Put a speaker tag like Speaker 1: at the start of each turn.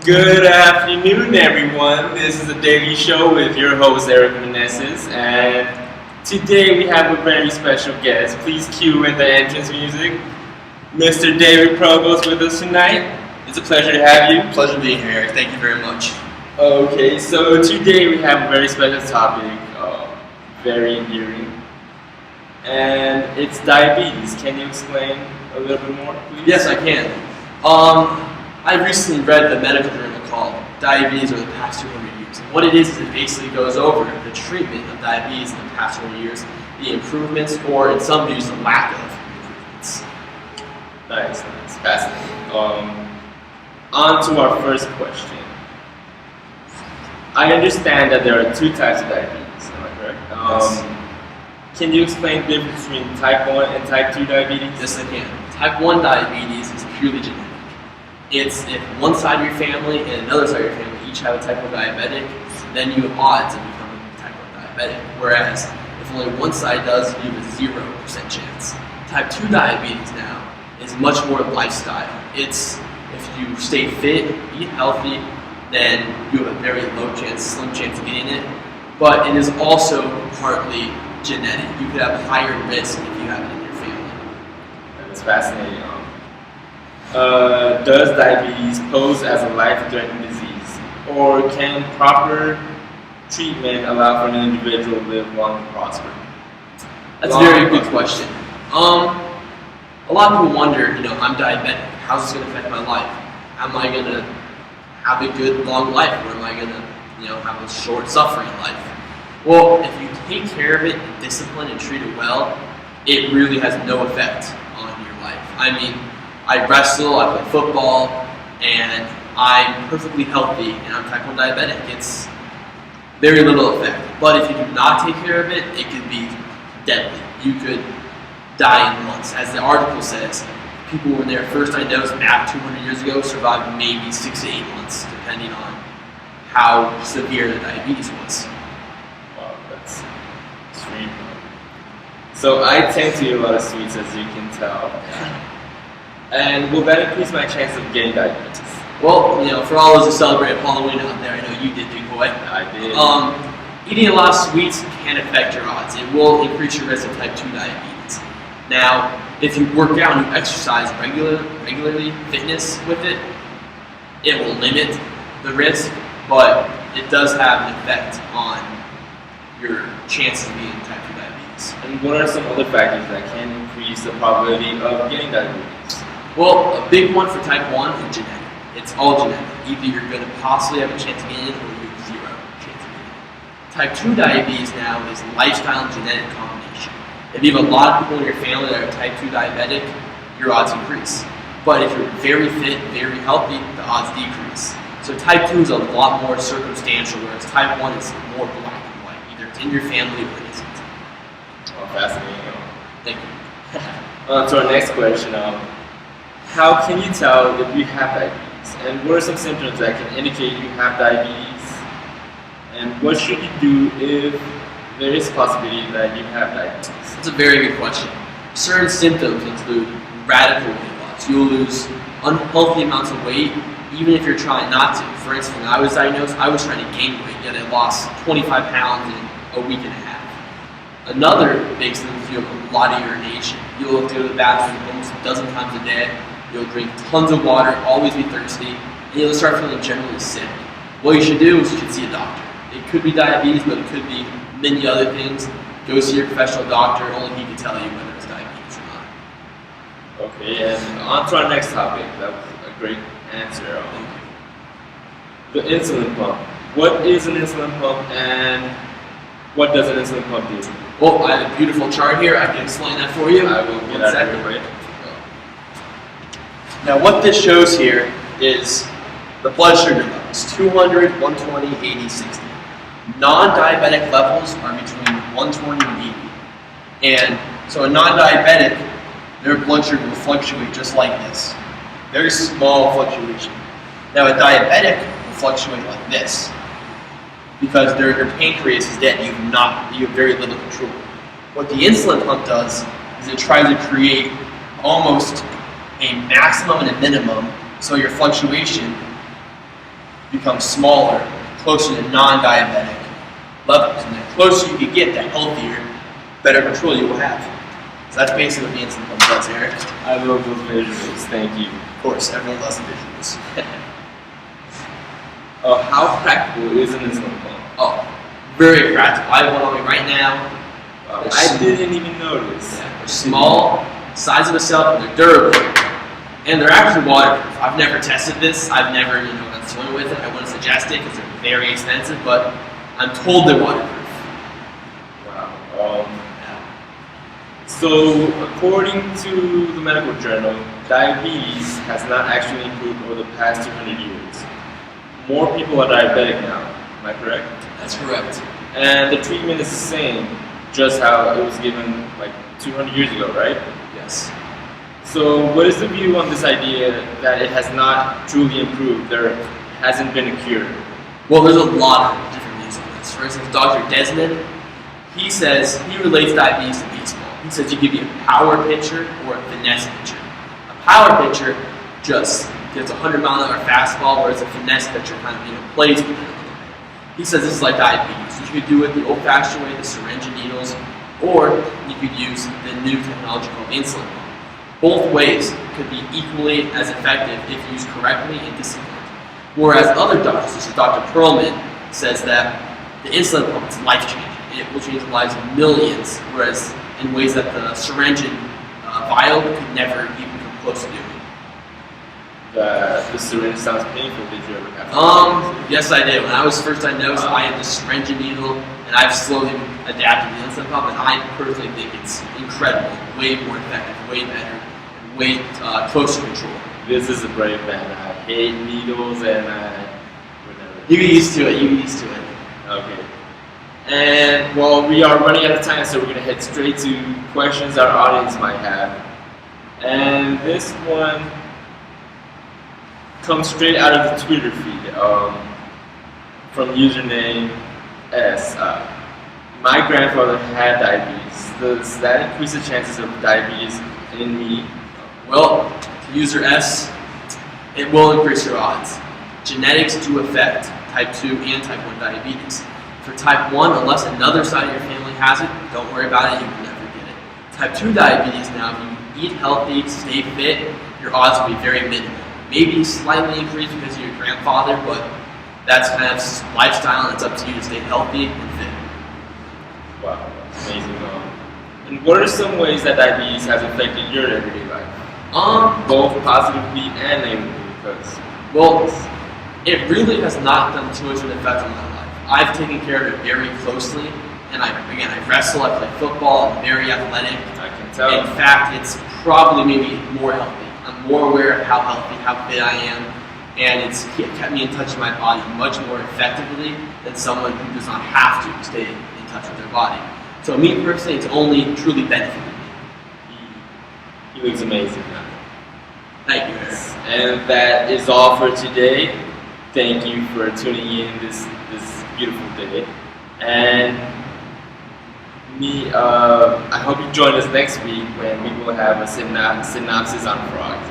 Speaker 1: Good afternoon, everyone. This is the Daily Show with your host, Eric Meneses, and today we have a very special guest. Please cue in the entrance music. Mr. David Provost with us tonight. It's a pleasure to have you.
Speaker 2: Pleasure being here, Eric. Thank you very much.
Speaker 1: Okay, so today we have a very special topic, very endearing, and it's diabetes. Can you explain a little bit more, please?
Speaker 2: Yes, I can. I recently read the medical journal called Diabetes Over the Past 200 Years. And what it is it basically goes over the treatment of diabetes in the past 200 years, the improvements, or in some views, the lack of improvements.
Speaker 1: Nice. Fascinating. On to our first question. I understand that there are two types of diabetes, am I correct?
Speaker 2: Yes.
Speaker 1: Can you explain the difference between type 1 and type 2 diabetes?
Speaker 2: Yes, I can. Type 1 diabetes is purely genetic. It's if one side of your family and another side of your family each have a type 1 diabetic, then you have odds of becoming type 1 diabetic. Whereas if only one side does, you have a 0% chance. Type 2 diabetes now is much more lifestyle. It's if you stay fit, eat healthy, then you have a very slim chance of getting it. But it is also partly genetic. You could have a higher risk if you have it in your family.
Speaker 1: That's fascinating. Does diabetes pose as a life-threatening disease, or can proper treatment allow for an individual to live long and prosper?
Speaker 2: That's a very good question. A lot of people wonder, I'm diabetic. How's this going to affect my life? Am I going to have a good long life, or am I going to, have a short suffering life? Well, if you take care of it and discipline and treat it well, it really has no effect on your life. I mean, I wrestle, I play football, and I'm perfectly healthy, and I'm type 1 diabetic. It's very little effect. But if you do not take care of it, it could be deadly. You could die in months. As the article says, people when they were first diagnosed back 200 years ago survived maybe 6 to 8 months, depending on how severe the diabetes was.
Speaker 1: Wow, that's extreme. So I tend to eat a lot of sweets, as you can tell. And will that increase my chance of getting diabetes?
Speaker 2: Well, for all those who celebrate Halloween out there, I know you did, big boy.
Speaker 1: I did.
Speaker 2: Eating a lot of sweets can affect your odds. It will increase your risk of type 2 diabetes. Now, if you work out and you exercise regularly, fitness with it, it will limit the risk, but it does have an effect on your chances of getting type 2 diabetes.
Speaker 1: And what are some other factors that can increase the probability of getting diabetes?
Speaker 2: Well, a big one for type 1 is genetic. It's all genetic. Either you're going to possibly have a chance of getting it, or you have 0 chance of getting it. Type 2 diabetes now is lifestyle and genetic combination. If you have a lot of people in your family that are type 2 diabetic, your odds increase. But if you're very fit, very healthy, the odds decrease. So type 2 is a lot more circumstantial, whereas type 1 is more black and white. Either it's in your family or it isn't.
Speaker 1: Oh, fascinating.
Speaker 2: Thank you.
Speaker 1: To our next question. How can you tell if you have diabetes? And what are some symptoms that can indicate you have diabetes? And what should you do if there is a possibility that you have diabetes?
Speaker 2: That's a very good question. Certain symptoms include radical weight loss. You'll lose unhealthy amounts of weight even if you're trying not to. For instance, when I was diagnosed, I was trying to gain weight, yet I lost 25 pounds in a week and a half. Another big symptom is you have a lot of urination. You'll go to the bathroom almost a dozen times a day. You'll drink tons of water, always be thirsty, and you'll start feeling generally sick. What you should do is you should see a doctor. It could be diabetes, but it could be many other things. Go see your professional doctor, only he can tell you whether it's diabetes or not.
Speaker 1: Okay, and on to our next topic. That was a great answer. The insulin pump. What is an insulin pump, and what does an insulin pump do?
Speaker 2: Well, I have a beautiful chart here. I can explain that for you.
Speaker 1: I will get out of your way.
Speaker 2: Now what this shows here is the blood sugar levels, 200, 120, 80, 60. Non-diabetic levels are between 120 and 80. And so a non-diabetic, their blood sugar will fluctuate just like this. Very small fluctuation. Now a diabetic will fluctuate like this because your pancreas is dead. You have very little control. What the insulin pump does is it tries to create almost a maximum and a minimum, so your fluctuation become smaller, closer to non-diabetic levels. And the closer you can get, the healthier, better control you will have. So that's basically what the insulin pump does, Eric.
Speaker 1: I love those visuals. Thank you.
Speaker 2: Of course, everyone loves the visuals.
Speaker 1: How practical is an insulin pump?
Speaker 2: Oh, very practical. I have one on me right now.
Speaker 1: I didn't even notice.
Speaker 2: Yeah, they're small, size of a cell, and they're durable. And they're actually waterproof. I've never tested this. I've never, gone swimming with it. I wouldn't suggest it because they're very expensive, but I'm told they're waterproof.
Speaker 1: Wow. So, according to the medical journal, diabetes has not actually improved over the past 200 years. More people are diabetic now. Am I correct?
Speaker 2: That's correct.
Speaker 1: And the treatment is the same, just how it was given like 200 years ago, right?
Speaker 2: Yes.
Speaker 1: So, what is the view on this idea that it has not truly improved? There hasn't been a cure.
Speaker 2: Well, there's a lot of different views on this. For instance, Dr. Desmond, he says he relates diabetes to baseball. He says you could be a power pitcher or a finesse pitcher. A power pitcher just gets a 100-mile-an-hour fastball, whereas a finesse pitcher kind of plays with it a little bit. He says this is like diabetes. You could do it the old-fashioned way, the syringe and needles, or you could use the new technology called insulin pump. Both ways could be equally as effective if used correctly and disciplined. Whereas other doctors, such as Dr. Perlman, says that the insulin pump is life-changing. It will change the lives of millions, whereas in ways that the syringe and vial could never even come close to doing.
Speaker 1: The syringe sounds painful. Did you ever have to
Speaker 2: Yes, I did. When I was first diagnosed, I had the syringe and needle, and I've slowly adapted to the insulin pump, and I personally think it's incredible, way more effective, way better, way closer control.
Speaker 1: This is a brave man. I hate needles and I would never.
Speaker 2: You get used to it. You get used to it.
Speaker 1: Okay. And well, we are running out of time, so we're gonna head straight to questions our audience might have. And this one comes straight out of the Twitter feed from username S. My grandfather had diabetes. Does that increase the chances of diabetes in me?
Speaker 2: Well, to user S, it will increase your odds. Genetics do affect type 2 and type 1 diabetes. For type 1, unless another side of your family has it, don't worry about it, you will never get it. Type 2 diabetes now, if you eat healthy, stay fit, your odds will be very minimal. Maybe slightly increased because of your grandfather, but that's kind of lifestyle and it's up to you to stay healthy and fit.
Speaker 1: Wow, amazing. And what are some ways that diabetes has affected your everyday life? Both positively and negatively, because
Speaker 2: it really has not done too much of an effect on my life. I've taken care of it very closely, and I wrestle, I play football, I'm very athletic.
Speaker 1: I can tell.
Speaker 2: In fact, it's probably made me more healthy. I'm more aware of how healthy, how fit I am, and it's kept me in touch with my body much more effectively than someone who does not have to stay in touch with their body. So me personally, it's only truly benefited me.
Speaker 1: He looks amazing now.
Speaker 2: Thank you, Eric.
Speaker 1: And that is all for today. Thank you for tuning in this beautiful day. And I hope you join us next week when we will have a synopsis on frogs.